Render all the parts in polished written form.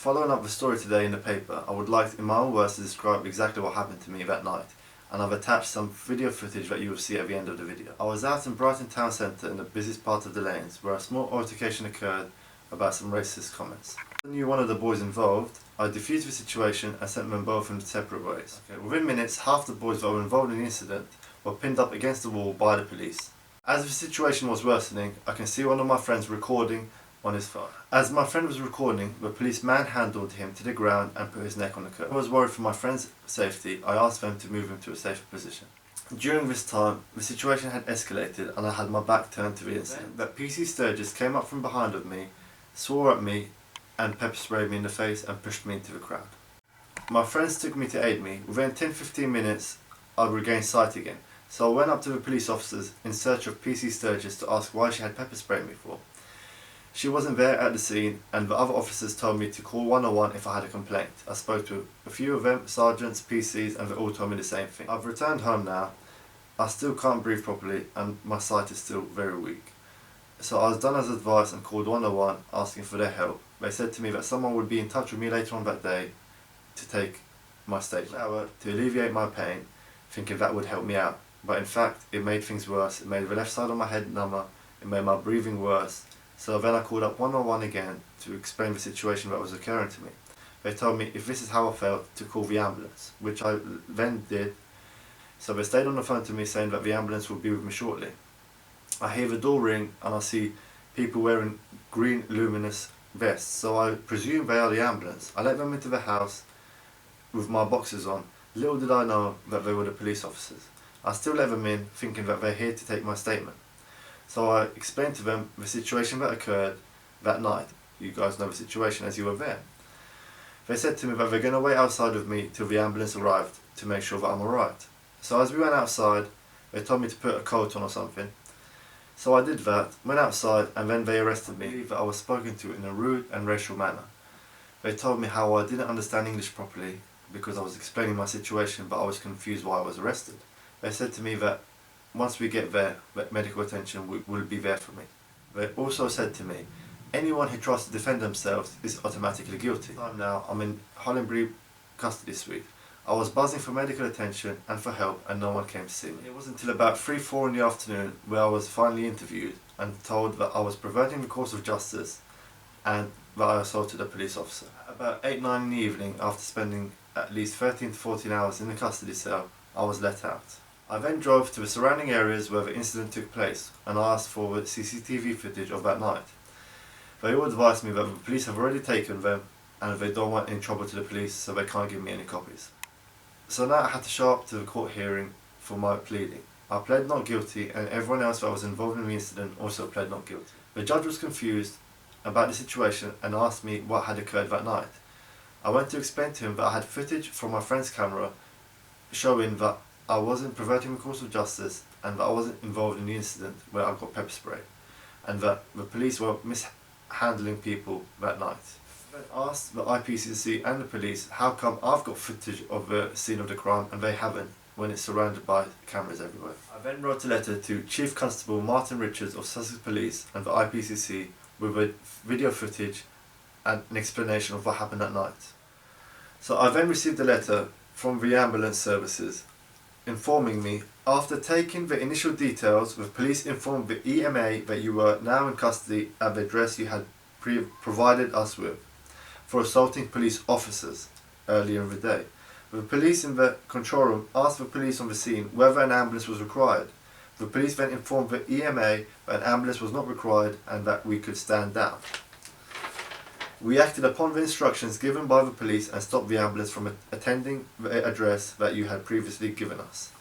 Following up the story today in the paper, I would like in my own words to describe exactly what happened to me that night, and I've attached some video footage that you will see at the end of the video. I was out in Brighton town centre in the busiest part of the lanes where a small altercation occurred about some racist comments. I knew one of the boys involved. I diffused the situation and sent them both in separate ways. Within minutes, half the boys that were involved in the incident were pinned up against the wall by the police. As the situation was worsening, I can see one of my friends recording on his phone. As my friend was recording, the police manhandled him to the ground and put his neck on the curb. I was worried for my friend's safety. I asked them to move him to a safer position. During this time, the situation had escalated and I had my back turned to the incident. That PC Sturgis came up from behind of me, swore at me and pepper sprayed me in the face and pushed me into the crowd. My friends took me to aid me. Within 10-15 minutes I regained sight again, so I went up to the police officers in search of PC Sturgis to ask why she had pepper sprayed me for. She wasn't there at the scene and the other officers told me to call 101 if I had a complaint. I spoke to a few of them, sergeants, PCs, and they all told me the same thing. I've returned home now. I still can't breathe properly and my sight is still very weak. So I was done as advised and called 101 asking for their help. They said to me that someone would be in touch with me later on that day to take my statement to alleviate my pain, thinking that would help me out. But in fact, it made things worse. It made the left side of my head number. It made my breathing worse. So then I called up 101 again to explain the situation that was occurring to me. They told me if this is how I felt to call the ambulance, which I then did. So they stayed on the phone to me saying that the ambulance would be with me shortly. I hear the door ring and I see people wearing green luminous vests, so I presume they are the ambulance. I let them into the house with my boxers on. Little did I know that they were the police officers. I still let them in, thinking that they're here to take my statement. So I explained to them the situation that occurred that night. You guys know the situation as you were there. They said to me that they're going to wait outside of me till the ambulance arrived to make sure that I'm alright. So as we went outside, they told me to put a coat on or something. So I did that, went outside, and then they arrested me. I believe that I was spoken to in a rude and racial manner. They told me how I didn't understand English properly because I was explaining my situation, but I was confused why I was arrested. They said to me that once we get there, that medical attention will be there for me. They also said to me, anyone who tries to defend themselves is automatically guilty. Now I'm in Hollinbury custody suite. I was buzzing for medical attention and for help and no one came to see me. It wasn't until about 3-4 in the afternoon where I was finally interviewed and told that I was perverting the course of justice and that I assaulted a police officer. About 8-9 in the evening, after spending at least 13 to 14 hours in the custody cell, I was let out. I then drove to the surrounding areas where the incident took place and asked for the CCTV footage of that night. They all advised me that the police have already taken them and they don't want any trouble to the police, so they can't give me any copies. So now I had to show up to the court hearing for my pleading. I pled not guilty and everyone else that was involved in the incident also pled not guilty. The judge was confused about the situation and asked me what had occurred that night. I went to explain to him that I had footage from my friend's camera showing that I wasn't perverting the course of justice and that I wasn't involved in the incident where I got pepper sprayed and that the police were mishandling people that night. I asked the IPCC and the police how come I've got footage of the scene of the crime and they haven't when it's surrounded by cameras everywhere. I then wrote a letter to Chief Constable Martin Richards of Sussex Police and the IPCC with a video footage and an explanation of what happened that night. So I then received a letter from the ambulance services informing me, after taking the initial details, the police informed the EMA that you were now in custody at the address you had provided us with for assaulting police officers earlier in the day. The police in the control room asked the police on the scene whether an ambulance was required. The police then informed the EMA that an ambulance was not required and that we could stand down. We acted upon the instructions given by the police and stopped the ambulance from attending the address that you had previously given us.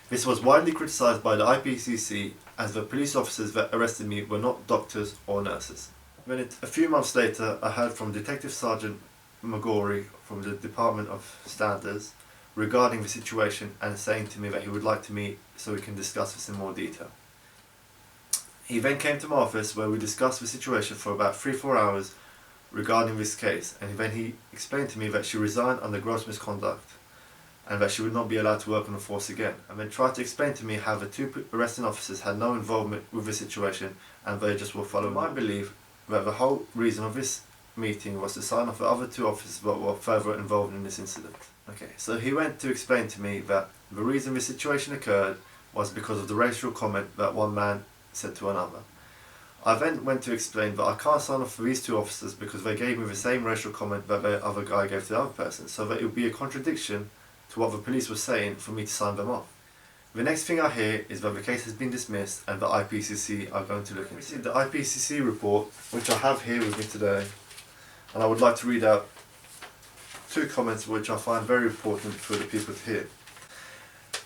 This was widely criticised by the IPCC as the police officers that arrested me were not doctors or nurses. A few months later, I heard from Detective Sergeant McGorry from the Department of Standards regarding the situation and saying to me that he would like to meet so we can discuss this in more detail. He then came to my office where we discussed the situation for about 3-4 hours regarding this case, and then he explained to me that she resigned under gross misconduct and that she would not be allowed to work on the force again, and then tried to explain to me how the two arresting officers had no involvement with the situation and they just were following my belief that the whole reason of this meeting was to sign off the other 2 officers that were further involved in this incident. Okay, so he went to explain to me that the reason this situation occurred was because of the racial comment that one man said to another. I then went to explain that I can't sign off for these 2 officers because they gave me the same racial comment that the other guy gave to the other person, so that it would be a contradiction to what the police were saying for me to sign them off. The next thing I hear is that the case has been dismissed and the IPCC are going to look into it. The IPCC report, which I have here with me today, and I would like to read out 2 comments which I find very important for the people to hear.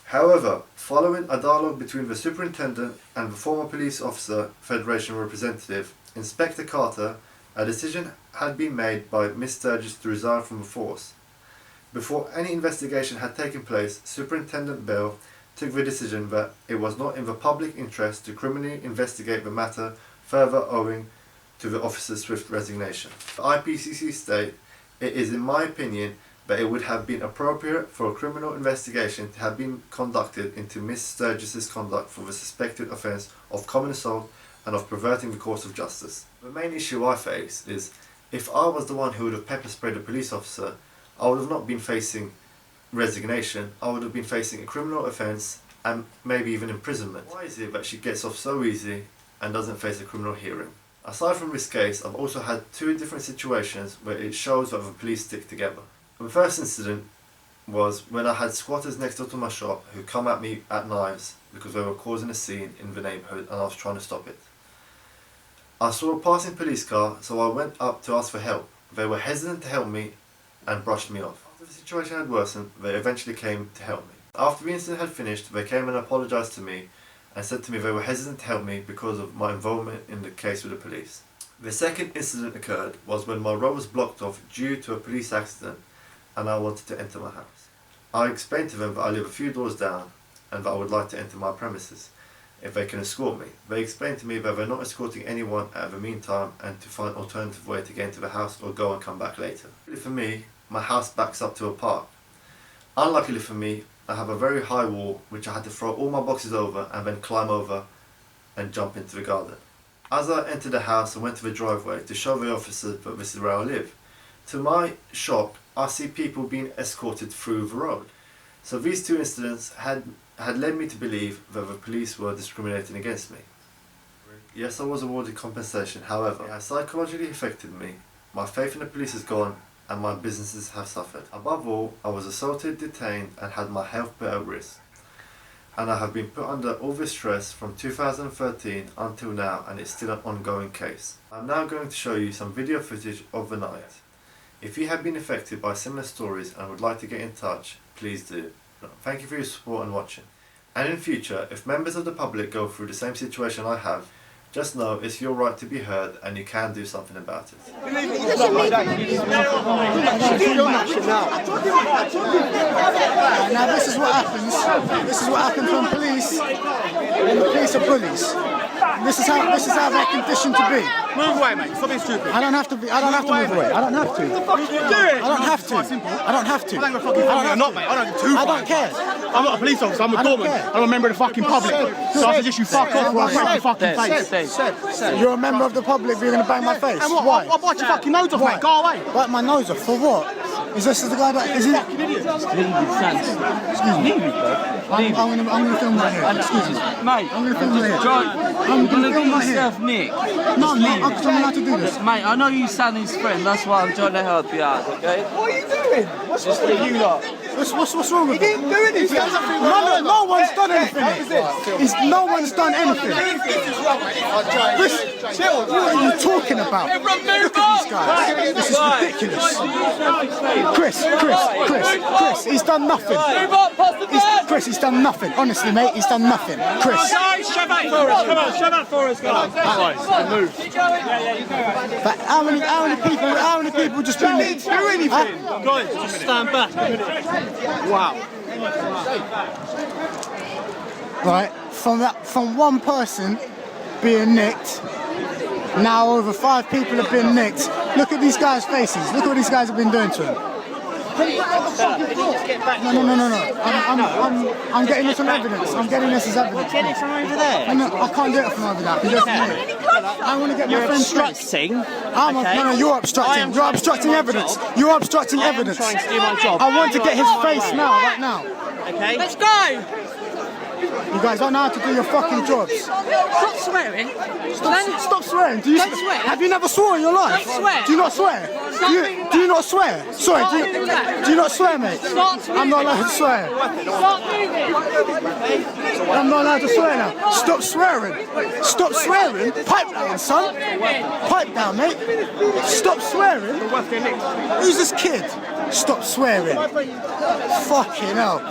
However, following a dialogue between the superintendent and the former police officer federation representative, Inspector Carter, a decision had been made by Miss Sturgis to resign from the force. Before any investigation had taken place, Superintendent Bell took the decision that it was not in the public interest to criminally investigate the matter further owing to the officer's swift resignation. The IPCC state, it is in my opinion that it would have been appropriate for a criminal investigation to have been conducted into Miss Sturgis's conduct for the suspected offence of common assault and of perverting the course of justice. The main issue I face is, if I was the one who would have pepper sprayed a police officer, I would have not been facing resignation, I would have been facing a criminal offence and maybe even imprisonment. Why is it that she gets off so easy and doesn't face a criminal hearing? Aside from this case, I've also had 2 different situations where it shows that the police stick together. The first incident was when I had squatters next door to my shop who come at me at knives because they were causing a scene in the neighbourhood and I was trying to stop it. I saw a passing police car, so I went up to ask for help. They were hesitant to help me and brushed me off. After the situation had worsened, they eventually came to help me. After the incident had finished, they came and apologised to me and said to me they were hesitant to help me because of my involvement in the case with the police. The second incident occurred was when my road was blocked off due to a police accident and I wanted to enter my house. I explained to them that I live a few doors down and that I would like to enter my premises if they can escort me. They explained to me that they're not escorting anyone at the meantime and to find an alternative way to get into the house or go and come back later. For me, my house backs up to a park. Unluckily for me, I have a very high wall which I had to throw all my boxes over and then climb over and jump into the garden. As I entered the house, I went to the driveway to show the officers that this is where I live. To my shock, I see people being escorted through the road. So these 2 incidents had led me to believe that the police were discriminating against me. Yes, I was awarded compensation, however, it has psychologically affected me, my faith in the police has gone, and my businesses have suffered. Above all, I was assaulted, detained, and had my health put at risk. And I have been put under all this stress from 2013 until now, and it's still an ongoing case. I'm now going to show you some video footage of the night. If you have been affected by similar stories and would like to get in touch, please do. Thank you for your support and watching. And in future, if members of the public go through the same situation I have, just know it's your right to be heard and you can do something about it. Now this is what happens. This is what happens when police, when the police are bullies. This is how they're conditioned to be. Move away, mate. Stop being stupid. I don't have to move away. I don't have to. What the fuck are you doing? I don't have to. I don't have to. I don't fucking you're not, mate. I don't give 2 fucks. I don't care. I'm not a police officer. I'm a doorman. I'm a member of the fucking public. So I suggest you fuck off or I'll break your fucking face. You're a member of the public, but you're going to bang my face. And what? Why? I'll bite your fucking nose off, mate. Go away. Bite my nose off? For what? Is this the guy that... Is it? Excuse me. I'm going to film right here. Excuse me. Mate, I'm going to film right here. I'm going to film right here. Nick. No, I'm trying to do this. Mate, I know you sound his friend, that's why I'm trying to help you out, okay? What are you doing? What's wrong with you lot? What's wrong with He didn't do anything. No one's done anything. No one's done anything. Chill. What are you talking about? Look at these guys. This is ridiculous. Chris, he's done nothing. Chris, he's done nothing. Honestly, mate, he's done nothing. Chris. Shove that for us. Come on, shove that for us, guys. That way. Move. But how many people just been Don't do anything. Guys, just stand back a minute. Wow. Right, from one person being nicked, now over 5 people have been nicked. Look at these guys' faces. Look at what these guys have been doing to him. I'm getting this on evidence. I'm getting this as evidence. Get it from over there. No, I can't do it from over there. I can do it from here. I want to get my You're friend's face. obstructing. No, you're obstructing. You're obstructing evidence. You're obstructing evidence. I'm trying to do my job. I want to get his face now, right now. Okay. Let's go! You guys don't know how to do your fucking jobs. Stop swearing. Stop swearing. Do you Don't swear. Have you never sworn in your life? Don't swear. Do you not swear? Do you not swear? Sorry, do you not swear, mate? I'm not allowed to swear. Stop moving. I'm not allowed to swear now. Stop swearing. Stop swearing. Pipe down, son. Pipe down, mate. Stop swearing. Who's this kid? Stop swearing. Fucking hell.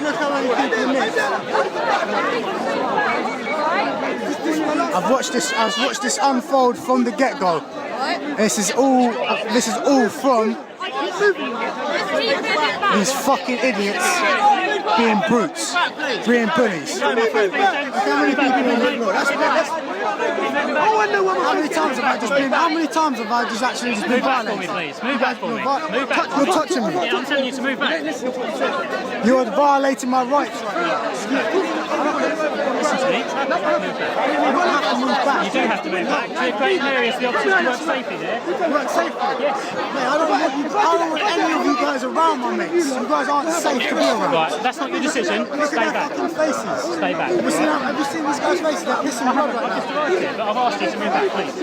Look how many people in this. I've watched this unfold from the get-go. This is all from these fucking idiots being brutes, being bullies. Look how many people in this. Look, how many times have I just actually been violated? Move back for me. Move back. You're touching me. Yeah, I'm telling you to move back. You're violating my rights right now. Listen to me. You do have to move back. To create areas for the officers to work safely there. Work safely? Yes. Mate, I don't want any of you guys around my mates. You guys aren't safe to be around. Right, that's not your decision. Look Stay at their back. fucking faces. Stay back. Have you seen these guys' faces? They're pissing me off right now. Okay, but I've asked you to move back, please.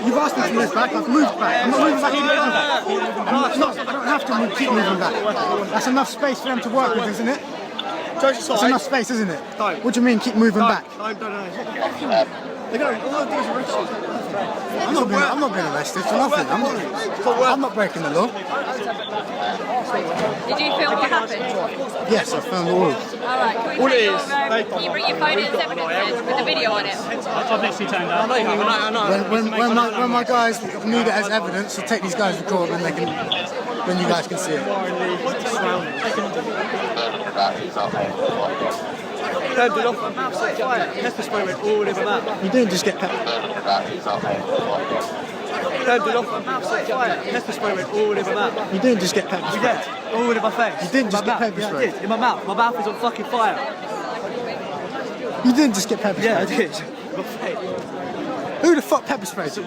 You've asked me to move back. I've moved back. I'm not moving back. I don't have to keep moving back. That's enough space for them to work with, isn't it? That's enough space, isn't it? What do you mean keep moving back? I'm not being arrested for nothing. I'm not breaking the law. Did you film what happened? Yes, I found all. Alright, can you bring your phone in as evidence then, with the video on it? I've literally turned up. When my guys need it as evidence, to take these guys to court, then you guys can see it. You didn't just get pepper. You didn't just get pepper sprayed. All in my face. You didn't just get pepper sprayed. I did. In my mouth. My mouth is on fucking fire. You didn't just get pepper sprayed. Yeah, I did. My face. Who the fuck pepper sprayed you?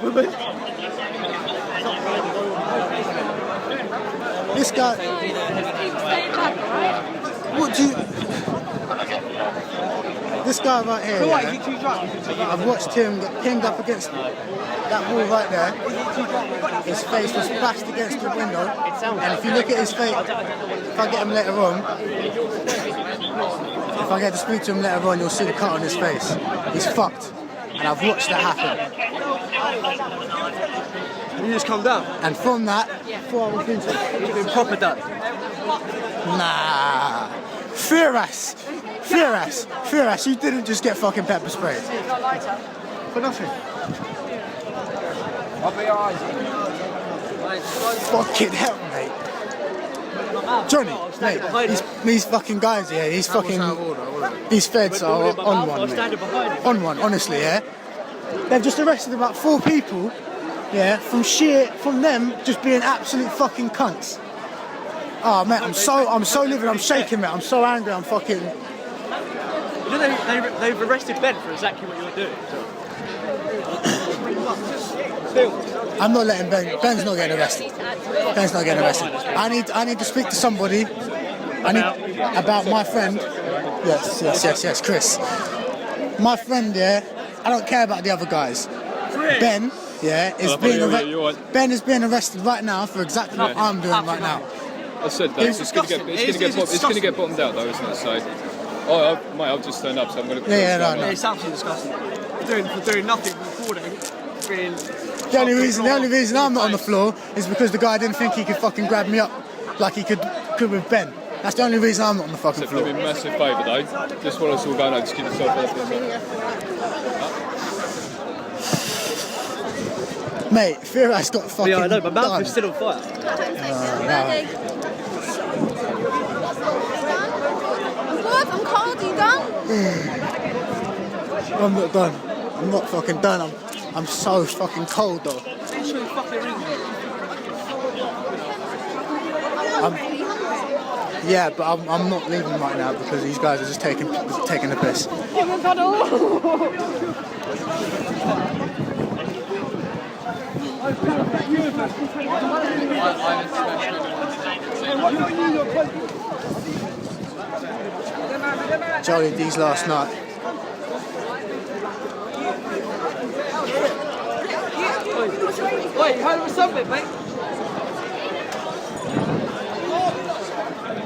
This guy. What do you? This guy right here. Yeah, I've watched him get pinned up against that wall right there. His face was bashed against the window. And if you look at his face, if I get him later on, if I get to speak to him later on, you'll see the cut on his face. He's fucked. And I've watched that happen. You just come down. And from that, before I was into it, You've been proper done. nah. Fear-ass, you didn't just get fucking pepper sprayed. For nothing. Fucking hell, mate. Johnny, mate, these fucking guys, yeah, these feds are on one, mate. On one, honestly, yeah. They've just arrested about 4 people, yeah, from them just being absolute fucking cunts. Oh, mate, I'm so livid, I'm shaking, mate, I'm so angry, I'm fucking... You know they've arrested Ben for exactly what you were doing. I'm not letting Ben's not getting arrested. Ben's not getting arrested. I need to speak to somebody. About my friend. Yes, Chris. My friend, yeah, I don't care about the other guys. Ben, yeah, Ben is being arrested right now for exactly what I'm doing right now. I said that it's going to get bottomed out though, isn't it? So, I've just turned up, so I'm going to. No. It's absolutely disgusting. For doing nothing, recording, being. The only reason I'm not on the floor is because the guy didn't think he could fucking grab me up like he could with Ben. That's the only reason I'm not on the fucking floor. Do me a massive favour though. Just while it's all going on, just keep yourself off this. Mate, Fear-ass got fucking. Yeah, I know, my mouth done. is still on fire. What? I'm cold, you done? I'm not done. I'm not fucking done. I'm so fucking cold though. Yeah, but I'm not leaving right now because these guys are just taking the piss. Charlie D's last night. Wait, hold on something, mate.